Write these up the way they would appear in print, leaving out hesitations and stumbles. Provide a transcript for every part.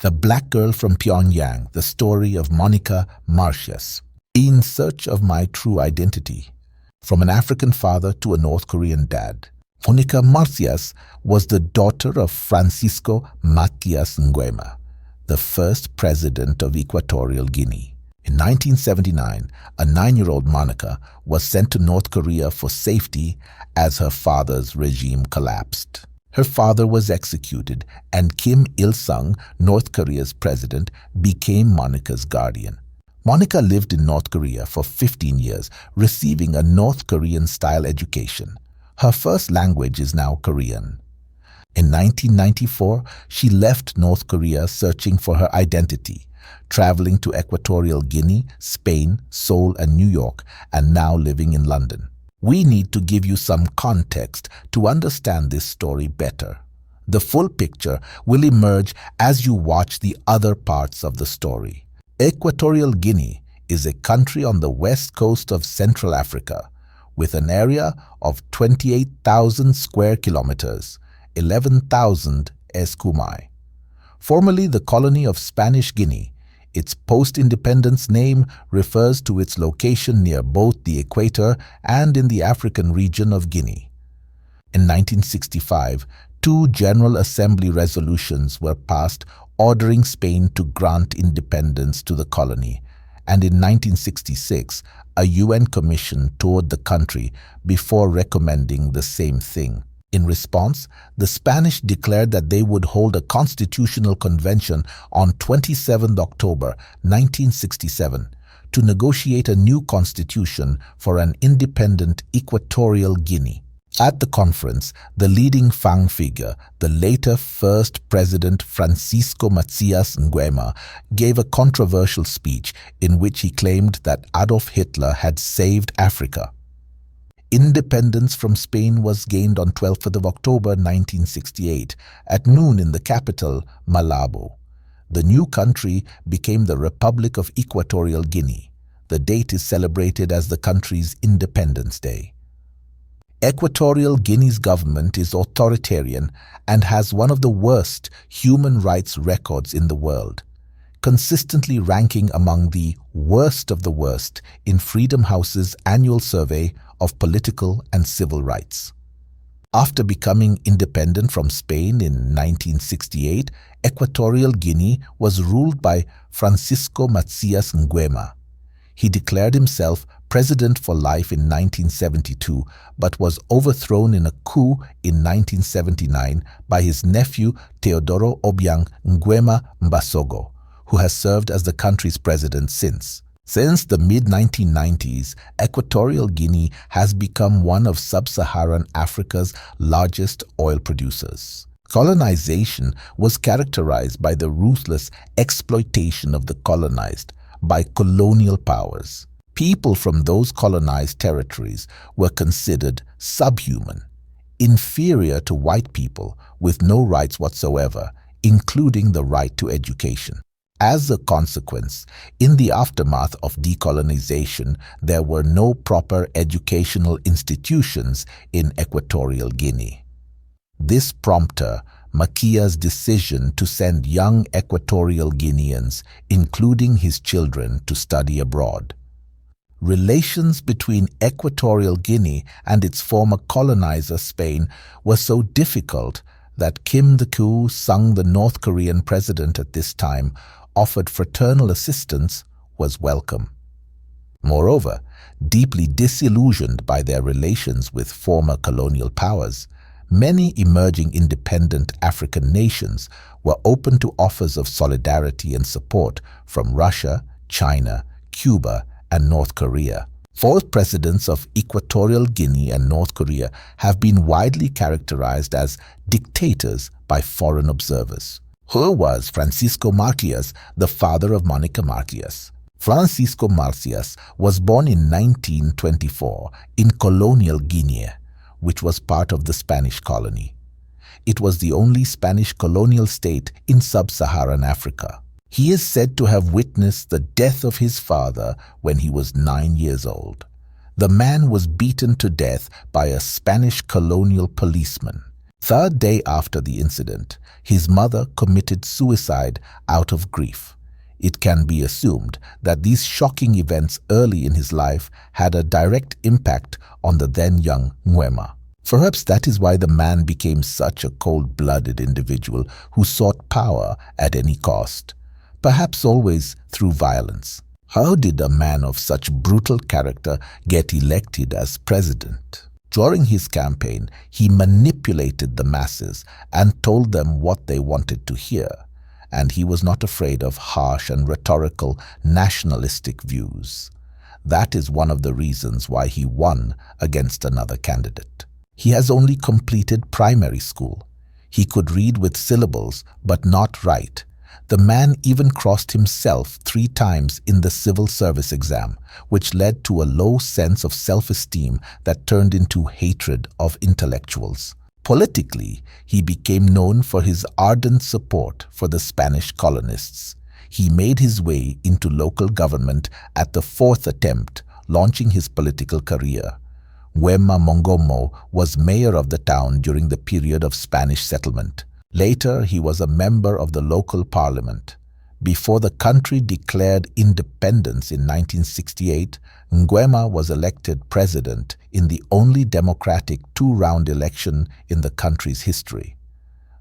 The Black Girl from Pyongyang, the story of Monica Marcias. In search of my true identity. From an African father to a North Korean dad. Monica Marcias was the daughter of Francisco Marcias Nguema, the first president of Equatorial Guinea. In 1979, a 9-year-old Monica was sent to North Korea for safety as her father's regime collapsed. Her father was executed, and Kim Il-sung, North Korea's president, became Monica's guardian. Monica lived in North Korea for 15 years, receiving a North Korean-style education. Her first language is now Korean. In 1994, she left North Korea searching for her identity, traveling to Equatorial Guinea, Spain, Seoul, and New York, and now living in London. We need to give you some context to understand this story better. The full picture will emerge as you watch the other parts of the story. Equatorial Guinea is a country on the west coast of Central Africa, with an area of 28,000 square kilometers, 11,000 escumai. Formerly the colony of Spanish Guinea, its post-independence name refers to its location near both the equator and in the African region of Guinea. In 1965, 2 General Assembly resolutions were passed ordering Spain to grant independence to the colony, and in 1966, a UN commission toured the country before recommending the same thing. In response, the Spanish declared that they would hold a constitutional convention on 27 October 1967 to negotiate a new constitution for an independent Equatorial Guinea. At the conference, the leading Fang figure, the later first President Francisco Marcias Nguema, gave a controversial speech in which he claimed that Adolf Hitler had saved Africa. Independence from Spain was gained on 12th of October 1968 at noon in the capital, Malabo. The new country became the Republic of Equatorial Guinea. The date is celebrated as the country's Independence Day. Equatorial Guinea's government is authoritarian and has one of the worst human rights records in the world, consistently ranking among the worst of the worst in Freedom House's annual survey of political and civil rights. After becoming independent from Spain in 1968, Equatorial Guinea was ruled by Francisco Marcias Nguema. He declared himself president for life in 1972, but was overthrown in a coup in 1979 by his nephew Teodoro Obiang Nguema Mbasogo, who has served as the country's president since. Since the mid-1990s, Equatorial Guinea has become one of sub-Saharan Africa's largest oil producers. Colonization was characterized by the ruthless exploitation of the colonized by colonial powers. People from those colonized territories were considered subhuman, inferior to white people with no rights whatsoever, including the right to education. As a consequence, in the aftermath of decolonization, there were no proper educational institutions in Equatorial Guinea. This prompted Makia's decision to send young Equatorial Guineans, including his children, to study abroad. Relations between Equatorial Guinea and its former colonizer Spain were so difficult that Kim Il-sung, the North Korean president at this time, offered fraternal assistance was welcome. Moreover, deeply disillusioned by their relations with former colonial powers, many emerging independent African nations were open to offers of solidarity and support from Russia, China, Cuba, and North Korea. 4 presidents of Equatorial Guinea and North Korea have been widely characterized as dictators by foreign observers. Who was Francisco Marcias, the father of Monica Marcias? Francisco Marcias was born in 1924 in colonial Guinea, which was part of the Spanish colony. It was the only Spanish colonial state in sub-Saharan Africa. He is said to have witnessed the death of his father when he was 9 years old. The man was beaten to death by a Spanish colonial policeman. The day after the incident, his mother committed suicide out of grief. It can be assumed that these shocking events early in his life had a direct impact on the then young Nguema. Perhaps that is why the man became such a cold-blooded individual who sought power at any cost, perhaps always through violence. How did a man of such brutal character get elected as president? During his campaign, he manipulated the masses and told them what they wanted to hear, and he was not afraid of harsh and rhetorical nationalistic views. That is one of the reasons why he won against another candidate. He has only completed primary school. He could read with syllables but not write. The man even crossed himself 3 times in the civil service exam, which led to a low sense of self-esteem that turned into hatred of intellectuals. Politically, he became known for his ardent support for the Spanish colonists. He made his way into local government at the 4th attempt, launching his political career. Nguema Mongomo was mayor of the town during the period of Spanish settlement. Later, he was a member of the local parliament. Before the country declared independence in 1968, Nguema was elected president in the only democratic 2-round election in the country's history.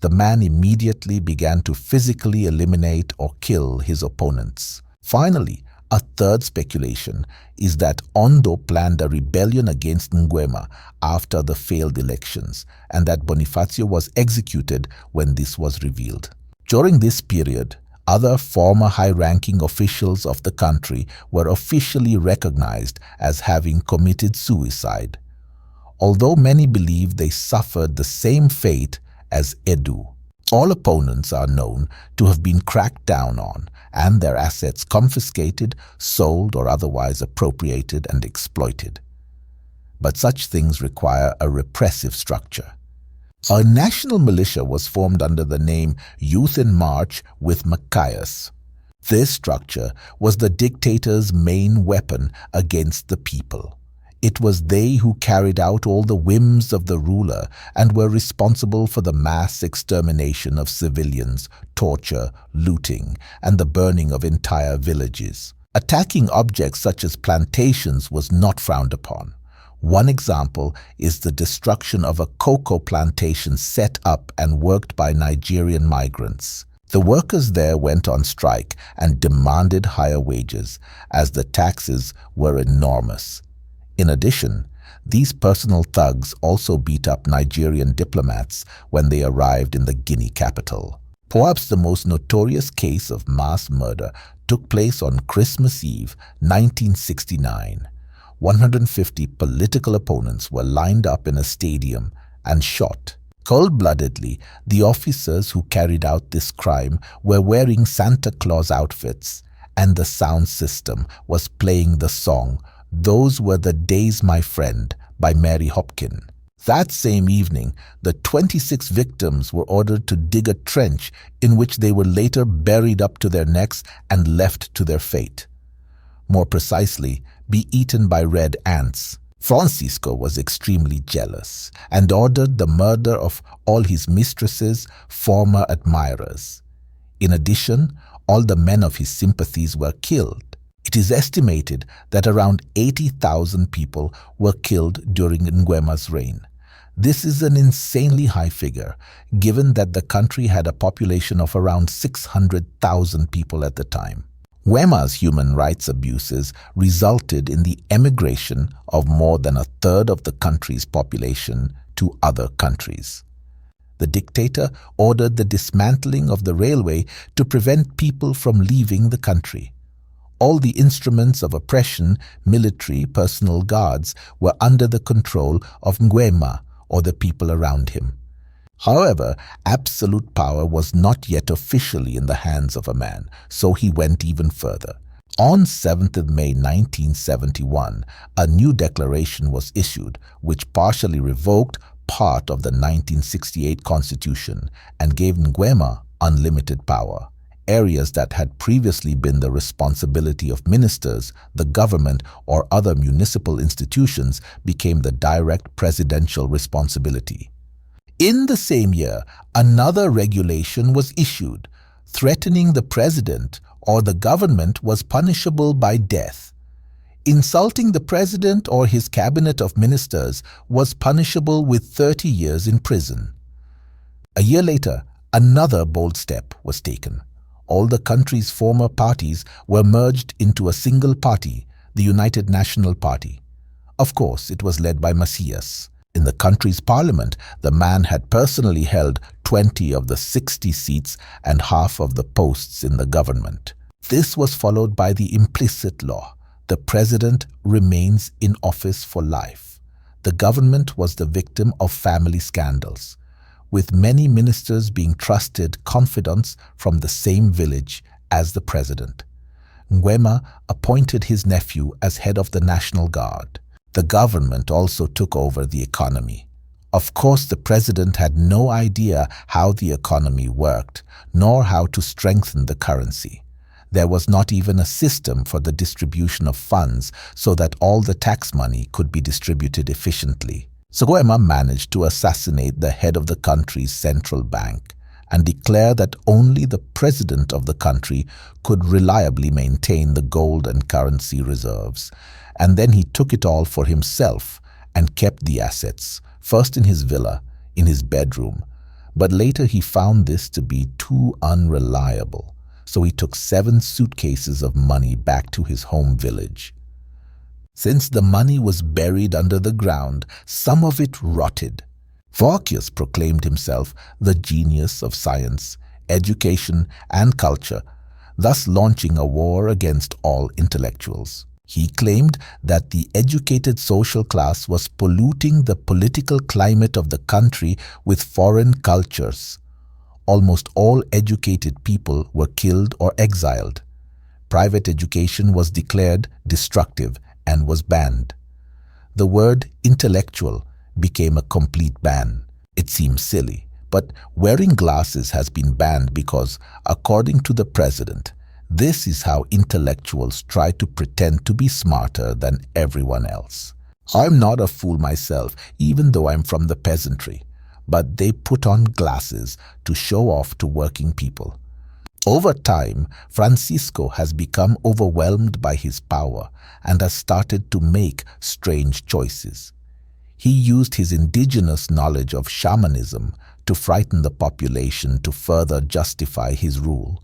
The man immediately began to physically eliminate or kill his opponents. Finally, a third speculation is that Ondo planned a rebellion against Nguema after the failed elections, and that Bonifacio was executed when this was revealed. During this period, other former high-ranking officials of the country were officially recognized as having committed suicide, although many believe they suffered the same fate as Edu. All opponents are known to have been cracked down on and their assets confiscated, sold, or otherwise appropriated and exploited. But such things require a repressive structure. A national militia was formed under the name Youth in March with Marcias. This structure was the dictator's main weapon against the people. It was they who carried out all the whims of the ruler and were responsible for the mass extermination of civilians, torture, looting, and the burning of entire villages. Attacking objects such as plantations was not frowned upon. One example is the destruction of a cocoa plantation set up and worked by Nigerian migrants. The workers there went on strike and demanded higher wages, as the taxes were enormous. In addition, these personal thugs also beat up Nigerian diplomats when they arrived in the Guinea capital. Perhaps the most notorious case of mass murder took place on Christmas Eve, 1969. 150 political opponents were lined up in a stadium and shot. Cold-bloodedly, the officers who carried out this crime were wearing Santa Claus outfits, and the sound system was playing the song "Those Were the Days, My Friend" by Mary Hopkin. That same evening, the 26 victims were ordered to dig a trench in which they were later buried up to their necks and left to their fate. More precisely, be eaten by red ants. Francisco was extremely jealous and ordered the murder of all his mistresses' former admirers. In addition, all the men of his sympathies were killed. It is estimated that around 80,000 people were killed during Nguema's reign. This is an insanely high figure, given that the country had a population of around 600,000 people at the time. Nguema's human rights abuses resulted in the emigration of more than a third of the country's population to other countries. The dictator ordered the dismantling of the railway to prevent people from leaving the country. All the instruments of oppression, military, personal guards, were under the control of Nguema or the people around him. However, absolute power was not yet officially in the hands of a man, so he went even further. On 7th of May 1971, a new declaration was issued which partially revoked part of the 1968 constitution and gave Nguema unlimited power. Areas that had previously been the responsibility of ministers, the government, or other municipal institutions became the direct presidential responsibility. In the same year, another regulation was issued. Threatening the president or the government was punishable by death. Insulting the president or his cabinet of ministers was punishable with 30 years in prison. A year later, another bold step was taken. All the country's former parties were merged into a single party, the United National Party. Of course, it was led by Marcias. In the country's parliament, the man had personally held 20 of the 60 seats and half of the posts in the government. This was followed by the implicit law. The president remains in office for life. The government was the victim of family scandals, with many ministers being trusted confidants from the same village as the president. Nguema appointed his nephew as head of the National Guard. The government also took over the economy. Of course, the president had no idea how the economy worked, nor how to strengthen the currency. There was not even a system for the distribution of funds so that all the tax money could be distributed efficiently. So Nguema managed to assassinate the head of the country's central bank and declare that only the president of the country could reliably maintain the gold and currency reserves. And then he took it all for himself and kept the assets, first in his villa, in his bedroom. But later he found this to be too unreliable. So he took 7 suitcases of money back to his home village. Since the money was buried under the ground, some of it rotted. Marcias proclaimed himself the genius of science, education, and culture, thus launching a war against all intellectuals. He claimed that the educated social class was polluting the political climate of the country with foreign cultures. Almost all educated people were killed or exiled. Private education was declared destructive and was banned. The word intellectual became a complete ban. It seems silly, but wearing glasses has been banned because, according to the president, this is how intellectuals try to pretend to be smarter than everyone else. I'm not a fool myself, even though I'm from the peasantry, but they put on glasses to show off to working people. Over time, Francisco has become overwhelmed by his power and has started to make strange choices. He used his indigenous knowledge of shamanism to frighten the population to further justify his rule.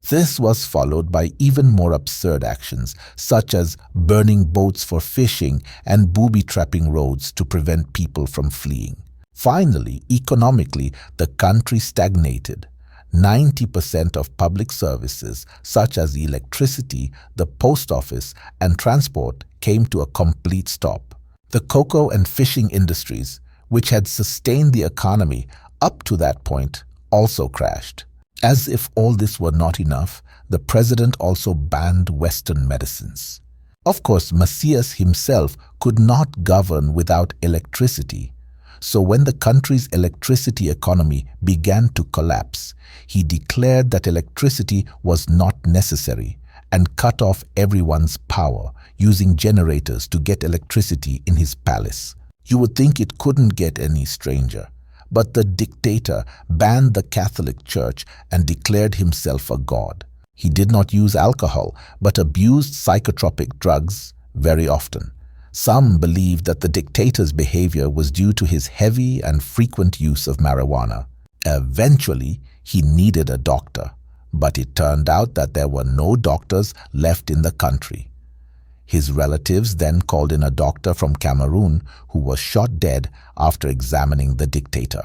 This was followed by even more absurd actions, such as burning boats for fishing and booby-trapping roads to prevent people from fleeing. Finally, economically, the country stagnated. 90% of public services, such as electricity, the post office, and transport, came to a complete stop. The cocoa and fishing industries, which had sustained the economy up to that point, also crashed. As if all this were not enough, the president also banned Western medicines. Of course, Marcias himself could not govern without electricity. So when the country's electricity economy began to collapse, he declared that electricity was not necessary and cut off everyone's power, using generators to get electricity in his palace. You would think it couldn't get any stranger. But the dictator banned the Catholic Church and declared himself a god. He did not use alcohol, but abused psychotropic drugs very often. Some believed that the dictator's behavior was due to his heavy and frequent use of marijuana. Eventually, he needed a doctor, but it turned out that there were no doctors left in the country. His relatives then called in a doctor from Cameroon who was shot dead after examining the dictator.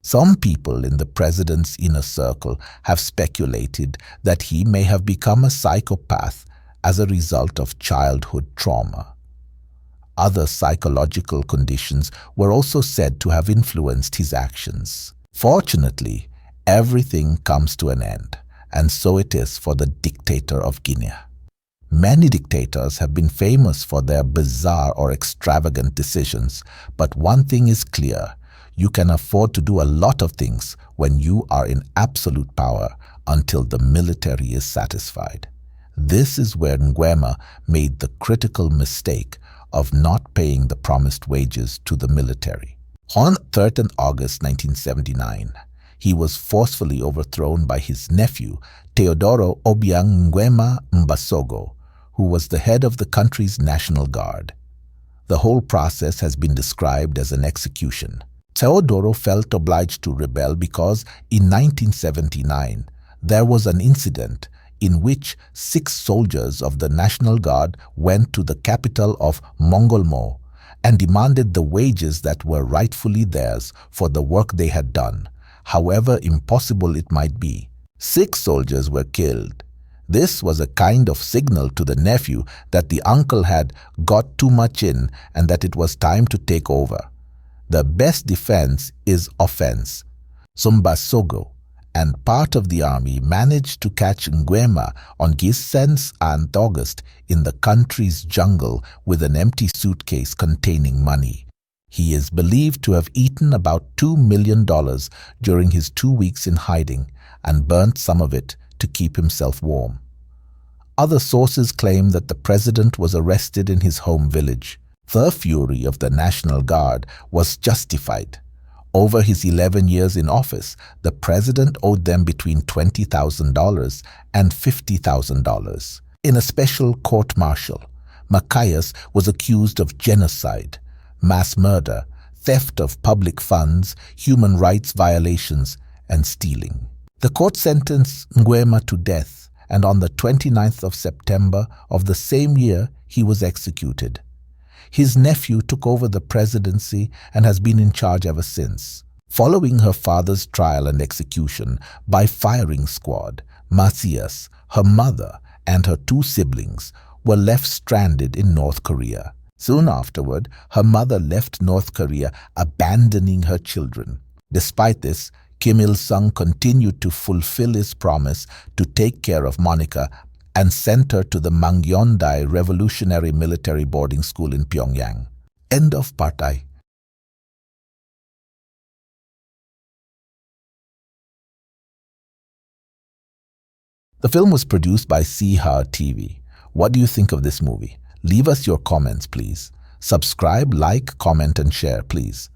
Some people in the president's inner circle have speculated that he may have become a psychopath as a result of childhood trauma. Other psychological conditions were also said to have influenced his actions. Fortunately, everything comes to an end, and so it is for the dictator of Guinea. Many dictators have been famous for their bizarre or extravagant decisions, but one thing is clear: you can afford to do a lot of things when you are in absolute power until the military is satisfied. This is where Nguema made the critical mistake of not paying the promised wages to the military. On 3rd August 1979, he was forcefully overthrown by his nephew, Teodoro Obiang Nguema Mbasogo, who was the head of the country's National Guard. The whole process has been described as an execution. Teodoro felt obliged to rebel because in 1979 there was an incident in which 6 soldiers of the National Guard went to the capital of Mongolmo and demanded the wages that were rightfully theirs for the work they had done, however impossible it might be. 6 soldiers were killed. This was a kind of signal to the nephew that the uncle had got too much in and that it was time to take over. The best defense is offense. Mbasogo and part of the army managed to catch Nguema on 7th and August in the country's jungle with an empty suitcase containing money. He is believed to have eaten about $2 million during his 2 weeks in hiding and burnt some of it to keep himself warm. Other sources claim that the president was arrested in his home village. The fury of the National Guard was justified. Over his 11 years in office, the president owed them between $20,000 and $50,000. In a special court-martial, Marcias was accused of genocide, mass murder, theft of public funds, human rights violations, and stealing. The court sentenced Nguema to death, and on the 29th of September of the same year, he was executed. His nephew took over the presidency and has been in charge ever since. Following her father's trial and execution by firing squad, Marcias, her mother, and her 2 siblings were left stranded in North Korea. Soon afterward, her mother left North Korea, abandoning her children. Despite this, Kim Il-sung continued to fulfill his promise to take care of Monica and sent her to the Mangyondai Revolutionary Military Boarding School in Pyongyang. End of part I. The film was produced by Siha TV. What do you think of this movie? Leave us your comments, please. Subscribe, like, comment, and share, please.